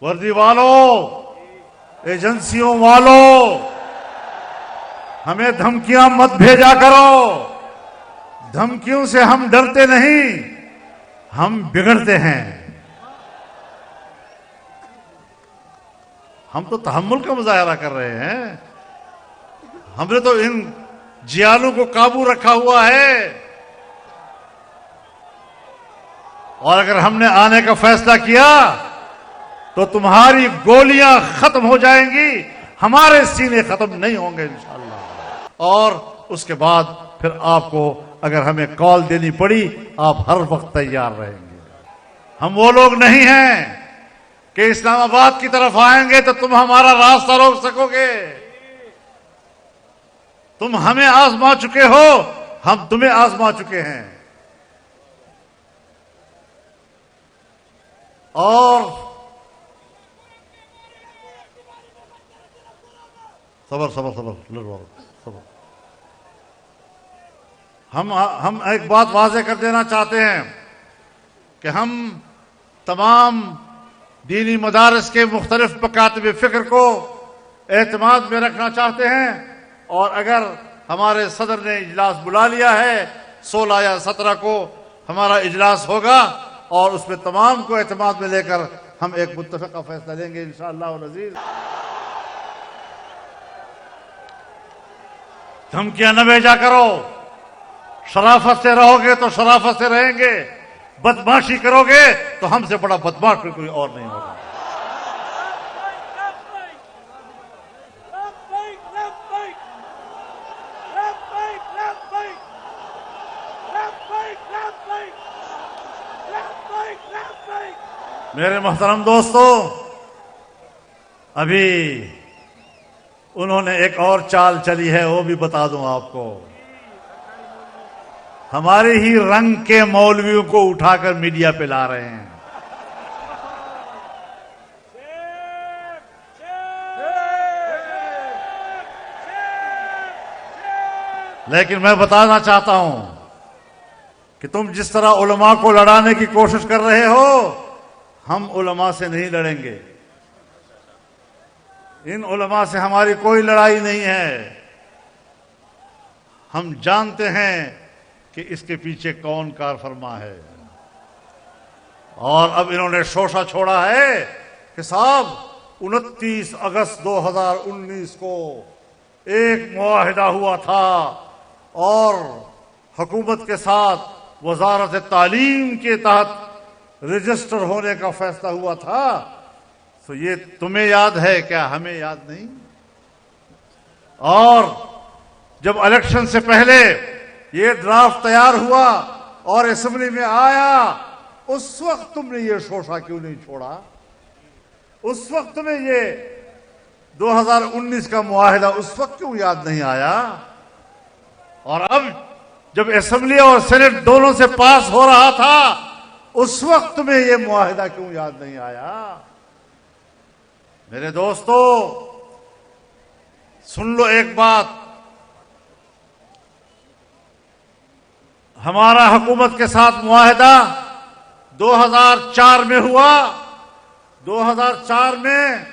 वर्दी वालों, एजेंसियों वालों, हमें धमकियां मत भेजा करो। धमकियों से हम डरते नहीं, हम बिगड़ते हैं। हम तो तहम्मुल का मुजाहरा कर रहे हैं। हमने तो इन जियालों को काबू रखा हुआ है, और अगर हमने आने का फैसला किया तो तुम्हारी गोलियां खत्म हो जाएंगी, हमारे सीने खत्म नहीं होंगे इंशाअल्लाह। और उसके बाद फिर आपको अगर हमें कॉल देनी पड़ी, आप हर वक्त तैयार रहेंगे। हम वो लोग नहीं हैं कि इस्लामाबाद की तरफ आएंगे तो तुम हमारा रास्ता रोक सकोगे। तुम हमें आजमा चुके हो, हम तुम्हें आजमा चुके हैं। और सबर सबर सबर सबर। हम एक बात वाज़ेह कर देना चाहते हैं कि हम तमाम दीनी मदारस के मुख्तलिफ मकातब फ़िक्र को एतमाद में रखना चाहते हैं, और अगर हमारे सदर ने इजलास बुला लिया है 16 या 17 को हमारा इजलास होगा, और उसमें तमाम को एतमाद में लेकर हम एक मुत्तफ़क़ा फैसला लेंगे इंशाअल्लाह अज़ीज़। धमकियां न भेजा करो। शराफत से रहोगे तो शराफत से रहेंगे, बदमाशी करोगे तो हमसे बड़ा बदमाश कोई और नहीं होगा। मेरे मोहतरम दोस्तों, अभी उन्होंने एक और चाल चली है, वो भी बता दूं आपको। हमारे ही रंग के मौलवियों को उठाकर मीडिया पे ला रहे हैं। लेकिन मैं बताना चाहता हूं कि तुम जिस तरह उलमा को लड़ाने की कोशिश कर रहे हो, हम उलमा से नहीं लड़ेंगे। इन उलमा से हमारी कोई लड़ाई नहीं है। हम जानते हैं कि इसके पीछे कौन कार फरमा है। और अब इन्होंने शोषा छोड़ा है कि साहब 29 अगस्त 2019 को एक मुआहिदा हुआ था और हुकूमत के साथ वजारत तालीम के तहत रजिस्टर होने का फैसला हुआ था। तो ये तुम्हें याद है क्या? हमें याद नहीं। और जब इलेक्शन से पहले ये ड्राफ्ट तैयार हुआ और असेंबली में आया, उस वक्त तुमने ये शोषा क्यों नहीं छोड़ा? उस वक्त तुम्हें ये 2019 का मुआहिदा उस वक्त क्यों याद नहीं आया? और अब जब असेंबली और सेनेट दोनों से पास हो रहा था, उस वक्त तुम्हें ये मुआहिदा क्यों याद नहीं आया? मेरे दोस्तों, सुन लो एक बात। हमारा हुकूमत के साथ मुआहिदा 2004 में हुआ। 2004 में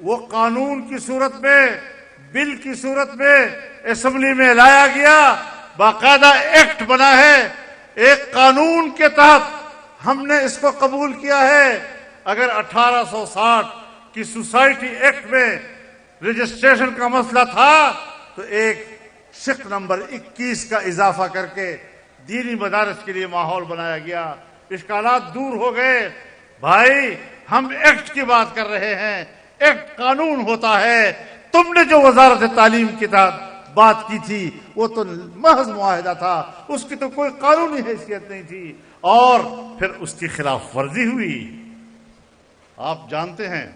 वो कानून की सूरत में, बिल की सूरत में असेंबली में लाया गया। बाकायदा एक्ट बना है। एक कानून के तहत हमने इसको कबूल किया है। अगर 1860 की सोसाइटी एक्ट में रजिस्ट्रेशन का मसला था तो एक शिक नंबर 21 का इजाफा करके दीनी मदारस के लिए माहौल बनाया गया। इश्कालात दूर हो गए। भाई, हम एक्ट की बात कर रहे हैं। एक्ट कानून होता है। तुमने जो वजारत तालीम के तहत बात की थी वो तो महज मुआहिदा था, उसकी तो कोई कानूनी हैसियत नहीं थी, और फिर उसकी खिलाफ वर्जी हुई। आप जानते हैं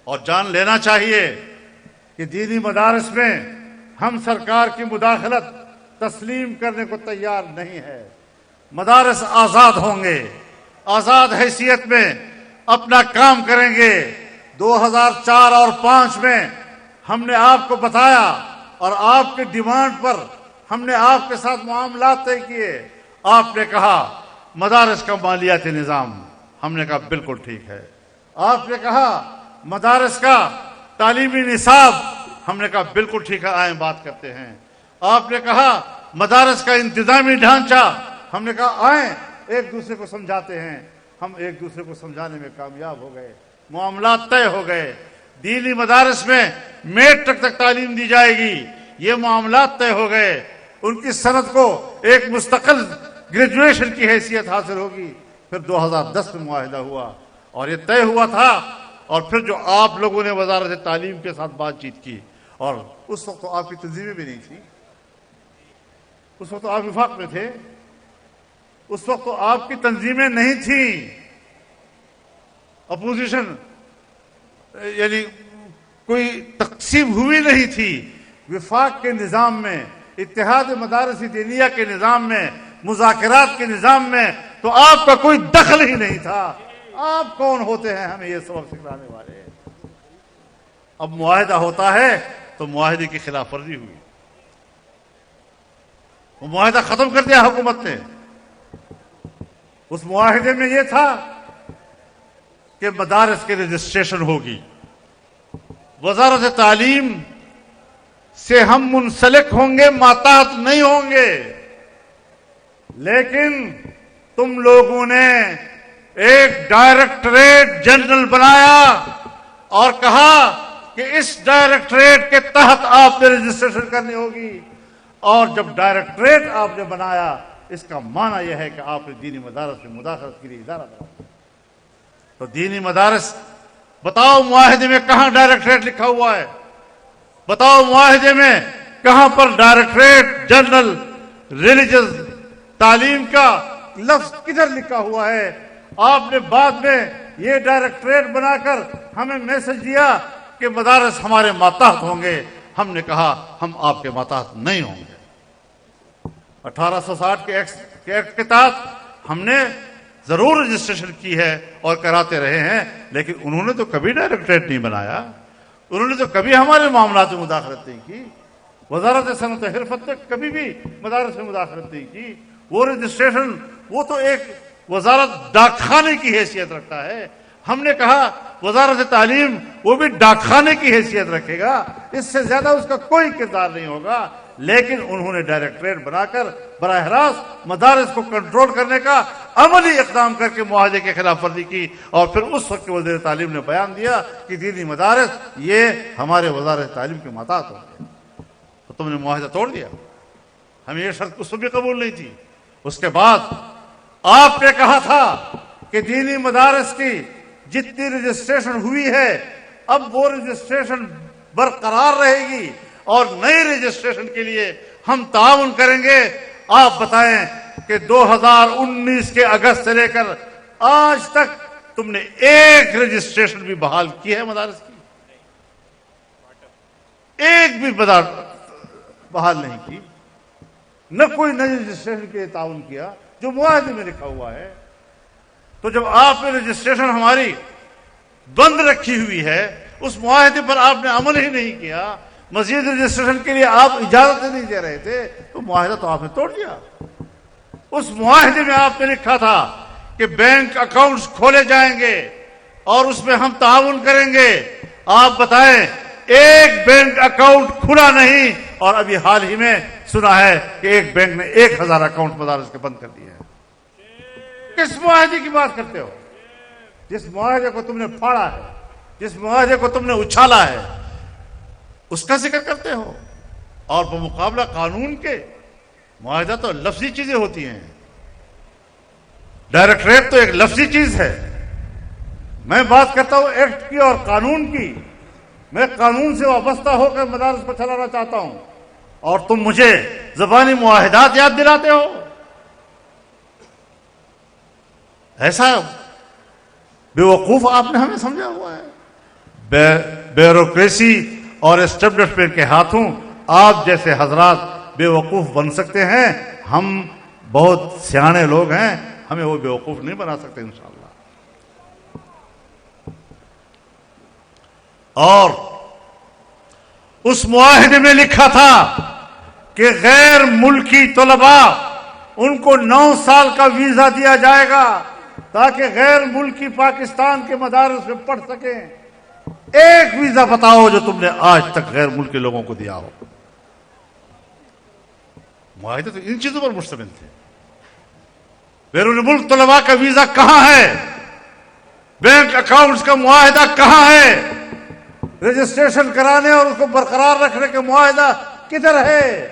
और जान लेना चाहिए कि दीनी मदारस में हम सरकार की मुदाखलत तस्लीम करने को तैयार नहीं है। मदारस आज़ाद होंगे, आज़ाद हैसियत में अपना काम करेंगे। 2004 और 5 में हमने आपको बताया और आपके डिमांड पर हमने आपके साथ मामलात तय किए। आपने कहा मदारस का मालियाती निज़ाम, हमने कहा बिल्कुल ठीक है। आपने कहा मदारस का तालीमी निसाब, हमने कहा बिल्कुल ठीक है, आए बात करते हैं। आपने कहा मदारस का इंतजामी ढांचा, हमने कहा आए एक दूसरे को समझाते हैं। हम एक दूसरे को समझाने में कामयाब हो गए, मामलात तय हो गए। दीनी मदारस में मैट्रिक तक तालीम दी जाएगी, ये मामलात तय हो गए। उनकी सनद को एक मुस्तकिल ग्रेजुएशन की हैसियत हासिल होगी। फिर 2010 में मुआहिदा हुआ और ये तय हुआ था। और फिर जो आप लोगों ने वजारत तालीम के साथ बातचीत की, और उस वक्त तो आपकी तंजीमें भी नहीं थी, उस वक्त तो आप विफाक में थे, उस वक्त तो आपकी तंजीमें नहीं थी, अपोजिशन यानी कोई तकसीम हुई नहीं थी। विफाक के निज़ाम में, इत्तेहाद मदारस दीनिया के निज़ाम में, मुज़ाकरात के निज़ाम में तो आपका कोई दखल ही नहीं था। आप कौन होते हैं हमें ये सबक सिखाने वाले? अब मुआहिदा होता है तो मुआहिदे की खिलाफ वर्जी हुई, वो मुआहिदा खत्म कर दिया हुकूमत ने। उस मुआहिदे में ये था कि मदारस की रजिस्ट्रेशन होगी, वजारत तालीम से हम मुंसलिक होंगे, माताहत नहीं होंगे। लेकिन तुम लोगों ने एक डायरेक्टरेट जनरल बनाया और कहा कि इस डायरेक्टरेट के तहत आपने रजिस्ट्रेशन करनी होगी। और जब डायरेक्टरेट आपने बनाया, इसका माना यह है कि आपने दीनी मदारस में मुदाखलत के लिए इदारा बनाया। तो दीनी मदारस, बताओ मुआहिदे में कहां डायरेक्टरेट लिखा हुआ है? बताओ मुआहिदे में कहां पर डायरेक्टरेट जनरल रिलीजियस तालीम का लफ्ज किधर लिखा हुआ है? आपने बाद में ये डायरेक्टरेट बनाकर हमें मैसेज दिया कि मदारस हमारे माताहत होंगे। हमने कहा हम आपके माताहत नहीं होंगे। 1860 के एक्ट के तहत हमने जरूर रजिस्ट्रेशन की है और कराते रहे हैं, लेकिन उन्होंने तो कभी डायरेक्टरेट नहीं बनाया, उन्होंने तो कभी हमारे मामलात में मुदाखलत नहीं की। वजारत सनत हिरफत ने कभी भी मदारस में मुदाखलत नहीं की। वो रजिस्ट्रेशन, वो तो एक वजारत डाकखाने की हैसियत रखता है। हमने कहा वजारत तालीम वो भी डाकखाने की हैसियत रखेगा, इससे ज्यादा उसका कोई किरदार नहीं होगा। लेकिन उन्होंने डायरेक्टरेट बनाकर बराह रास्त मदारस को कंट्रोल करने का अमली इक़दाम करके मुआहदे के खिलाफ वर्जी की। और फिर उस वक्त के वज़ीर तालीम ने बयान दिया कि दीनी मदारस ये हमारे वज़ारत तालीम के मातात होंगे। तो तुमने मुआहदा तोड़ दिया। हमें ये शर्त उस भी कबूल नहीं थी। उसके बाद आपने कहा था कि दीनी मदारस की जितनी रजिस्ट्रेशन हुई है, अब वो रजिस्ट्रेशन बरकरार रहेगी और नई रजिस्ट्रेशन के लिए हम ताउन करेंगे। आप बताएं कि 2019 के अगस्त से लेकर आज तक तुमने एक रजिस्ट्रेशन भी बहाल की है मदारस की? एक भी बहाल नहीं की, न कोई नई रजिस्ट्रेशन के लिए ताउन किया जो मुआहदे में लिखा हुआ है। तो जब आपने रजिस्ट्रेशन हमारी बंद रखी हुई है, उस मुआहदे पर आपने अमल ही नहीं किया, मजीद रजिस्ट्रेशन के लिए आप इजाजत नहीं दे रहे थे, तो मुआहदा तो आपने तोड़ दिया। उस मुआहदे में आपने लिखा था कि बैंक अकाउंट्स खोले जाएंगे और उसमें हम ताउन करेंगे। आप बताएं, एक बैंक अकाउंट खुला नहीं, और अभी हाल ही में सुना है कि एक बैंक ने 1000 अकाउंट मदारस के बंद कर दिए हैं। किस मुआहदे की बात करते हो? जिस मुआहदे को तुमने फाड़ा है, जिस मुआहदे को तुमने उछाला है, उसका जिक्र करते हो। और बमुकाबला कानून के मुआहदा तो लफ्जी चीजें होती हैं, डायरेक्टरेट तो एक लफ्जी चीज है। मैं बात करता हूं एक्ट की और कानून की। मैं कानून से वाबस्ता होकर मदारस को चलाना चाहता हूं, और तुम मुझे ज़बानी मुआहिदात याद दिलाते हो। ऐसा बेवकूफ आपने हमें समझा हुआ है। ब्यूरोक्रेसी और एस्टेब्लिशमेंट के हाथों आप जैसे हजरात बेवकूफ बन सकते हैं। हम बहुत सियाने लोग हैं, हमें वो बेवकूफ नहीं बना सकते इंशाअल्लाह। और उस मुआहिदे में लिखा था कि गैर मुल्की तलबा उनको 9 साल का वीजा दिया जाएगा ताकि गैर मुल्की पाकिस्तान के मदारस में पढ़ सकें। ایک ویزا بتاؤ جو تم نے آج تک غیر ملکی لوگوں کو دیا ہو. معاہدے تو ان چیزوں پر مشتمل تھے. بیرون ملک طلباء کا ویزا کہاں ہے؟ بینک اکاؤنٹس کا معاہدہ کہاں ہے؟ رجسٹریشن کرانے اور اس کو برقرار رکھنے کا معاہدہ کدھر ہے؟